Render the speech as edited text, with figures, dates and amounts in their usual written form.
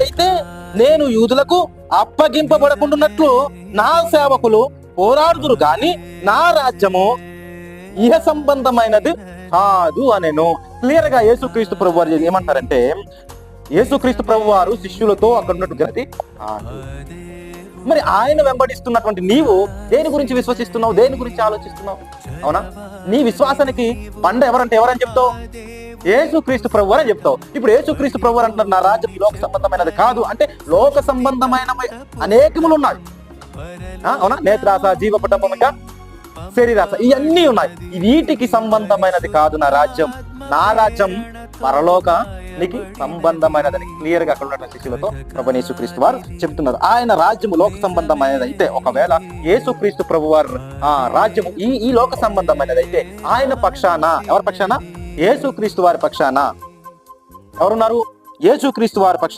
ఎలాగైతే నేను యూదులకు అప్పగింపబడకుండాన్నట్లు నా సేవకులు పోరాడుదురు గాని నా రాజ్యము ఇహ సంబంధమైనది కాదు అనేను. క్లియర్ గా యేసుక్రీస్తు ప్రభు వారు ఏమంటారంటే, యేసుక్రీస్తు ప్రభు వారు శిష్యులతో అక్కడ ఉన్నట్టు గది కాదు. మరి ఆయన వెంబడిస్తున్నటువంటి నీవు దేని గురించి విశ్వసిస్తున్నావు, దేని గురించి ఆలోచిస్తున్నావు? అవునా? నీ విశ్వాసానికి బండ ఎవరని చెప్తావు? యేసుక్రీస్తు ప్రభు అని చెప్తావు. ఇప్పుడు యేసుక్రీస్తు ప్రభు అంటున్నారు నా రాజ్యం ఈ లోక సంబంధమైనది కాదు అంటే, లోక సంబంధమైన అనేకములు ఉన్నాయి. అవునా? నేత్రాస, జీవపటంగా, శరీరాస, ఇవన్నీ ఉన్నాయి. వీటికి సంబంధమైనది కాదు నా రాజ్యం. నా రాజ్యం పరలోకానికి సంబంధమైనదని క్లియర్ గా అక్కడ ఉన్న శిష్యులతో ప్రభువైన యేసుక్రీస్తు వారు చెప్తున్నారు. ఆయన రాజ్యము లోక సంబంధమైనది అయితే, ఒకవేళ యేసుక్రీస్తు ప్రభు వారు రాజ్యము ఈ లోక సంబంధమైనది అయితే, ఆయన పక్షాన, ఎవరి పక్షాన? యేసుక్రీస్తు వారి పక్షాన ఎవరున్నారు? యేసుక్రీస్తు వారి పక్షాన